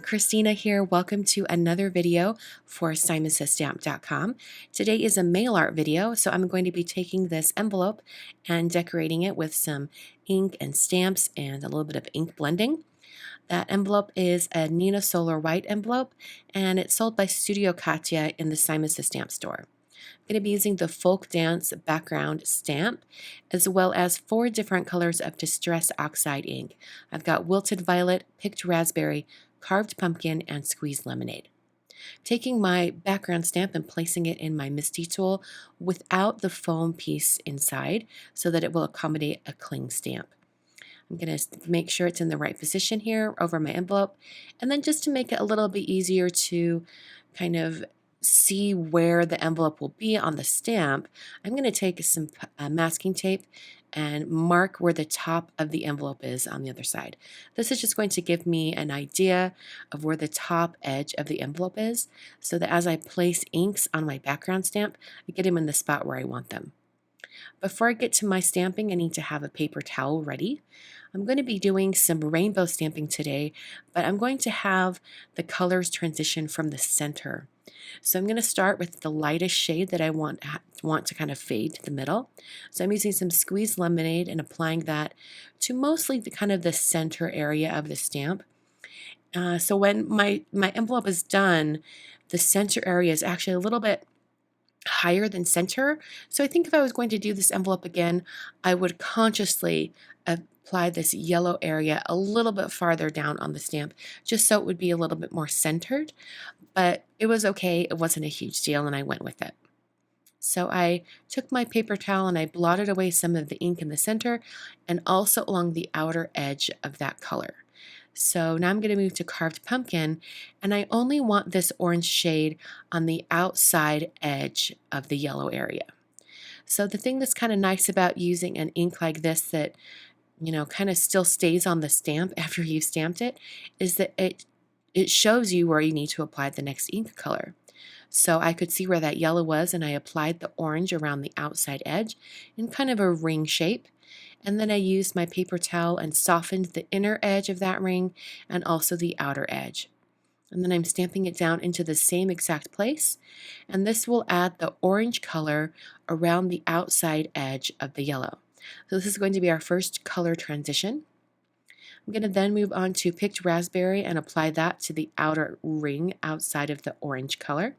Kristina here. Welcome to another video for SimonsStamp.com. Today is a mail art video, so I'm going to be taking this envelope and decorating it with some ink and stamps and a little bit of ink blending. That envelope is a NEENAH Solar White envelope, and it's sold by Studio Katia in the Simons Stamp store. I'm going to be using the folk dance background stamp, as well as 4 different colors of Distress Oxide ink. I've got wilted violet, picked raspberry, carved pumpkin, and squeezed lemonade. Taking my background stamp and placing it in my MISTI tool without the foam piece inside so that it will accommodate a cling stamp. I'm going to make sure it's in the right position here over my envelope, and then just to make it a little bit easier to kind of see where the envelope will be on the stamp, I'm going to take some masking tape and mark where the top of the envelope is on the other side. This is just going to give me an idea of where the top edge of the envelope is, so that as I place inks on my background stamp, I get them in the spot where I want them. Before I get to my stamping, I need to have a paper towel ready. I'm going to be doing some rainbow stamping today, but I'm going to have the colors transition from the center. So I'm going to start with the lightest shade that I want to kind of fade to the middle. So I'm using some squeezed lemonade and applying that to mostly the center area of the stamp. So when my envelope is done, the center area is actually a little bit higher than center. So I think if I was going to do this envelope again, I would consciously apply this yellow area a little bit farther down on the stamp, just so it would be a little bit more centered. But it was okay. It wasn't a huge deal, and I went with it. So I took my paper towel and I blotted away some of the ink in the center and also along the outer edge of that color. So now I'm going to move to carved pumpkin, and I only want this orange shade on the outside edge of the yellow area. So the thing that's kind of nice about using an ink like this that, kind of still stays on the stamp after you've stamped it, is that it shows you where you need to apply the next ink color. So I could see where that yellow was, and I applied the orange around the outside edge in kind of a ring shape. And then I used my paper towel and softened the inner edge of that ring and also the outer edge. And then I'm stamping it down into the same exact place. And this will add the orange color around the outside edge of the yellow. So this is going to be our first color transition. I'm going to then move on to picked raspberry and apply that to the outer ring outside of the orange color.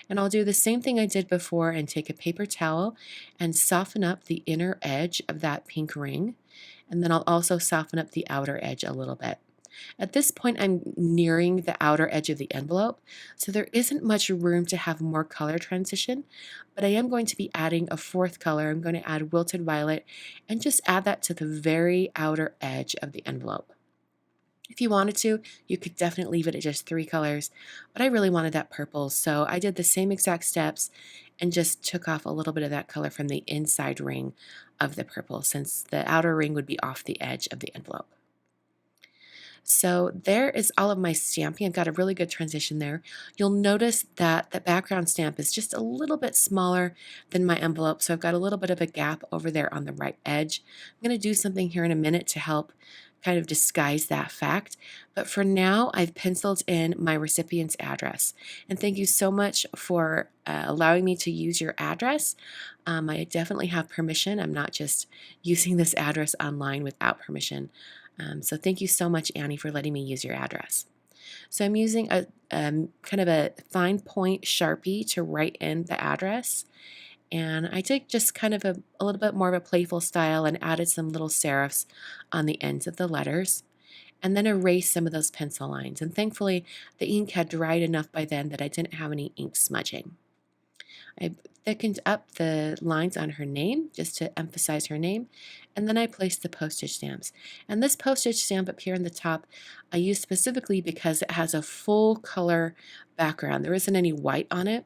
And I'll do the same thing I did before and take a paper towel and soften up the inner edge of that pink ring. And then I'll also soften up the outer edge a little bit. At this point, I'm nearing the outer edge of the envelope, so there isn't much room to have more color transition, but I am going to be adding a 4th color. I'm going to add wilted violet and just add that to the very outer edge of the envelope. If you wanted to, you could definitely leave it at just 3 colors, but I really wanted that purple, so I did the same exact steps and just took off a little bit of that color from the inside ring of the purple, since the outer ring would be off the edge of the envelope. So there is all of my stamping. I've got a really good transition there. You'll notice that the background stamp is just a little bit smaller than my envelope, so I've got a little bit of a gap over there on the right edge. I'm going to do something here in a minute to help kind of disguise that fact. But for now, I've penciled in my recipient's address. And thank you so much for allowing me to use your address. I definitely have permission. I'm not just using this address online without permission. So thank you so much, Annie, for letting me use your address. So I'm using a kind of a fine point Sharpie to write in the address. And I took just kind of a little bit more of a playful style and added some little serifs on the ends of the letters, and then erased some of those pencil lines. And thankfully, the ink had dried enough by then that I didn't have any ink smudging. I thickened up the lines on her name just to emphasize her name, and then I placed the postage stamps. And this postage stamp up here in the top I used specifically because it has a full color background. There isn't any white on it,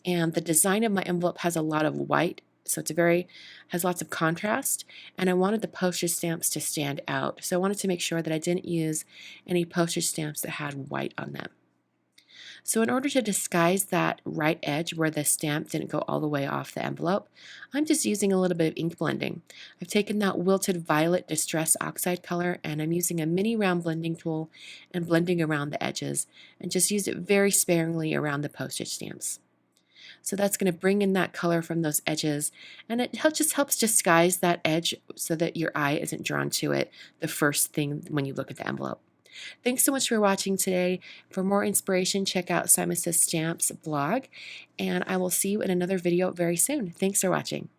and the design of my envelope has a lot of white, so has lots of contrast, and I wanted the postage stamps to stand out. So I wanted to make sure that I didn't use any postage stamps that had white on them. So in order to disguise that right edge where the stamp didn't go all the way off the envelope, I'm just using a little bit of ink blending. I've taken that Wilted Violet Distress Oxide color and I'm using a mini round blending tool and blending around the edges, and just used it very sparingly around the postage stamps. So that's going to bring in that color from those edges, and it just helps disguise that edge so that your eye isn't drawn to it the first thing when you look at the envelope. Thanks so much for watching today. For more inspiration, check out Simon Says Stamps blog, and I will see you in another video very soon. Thanks for watching.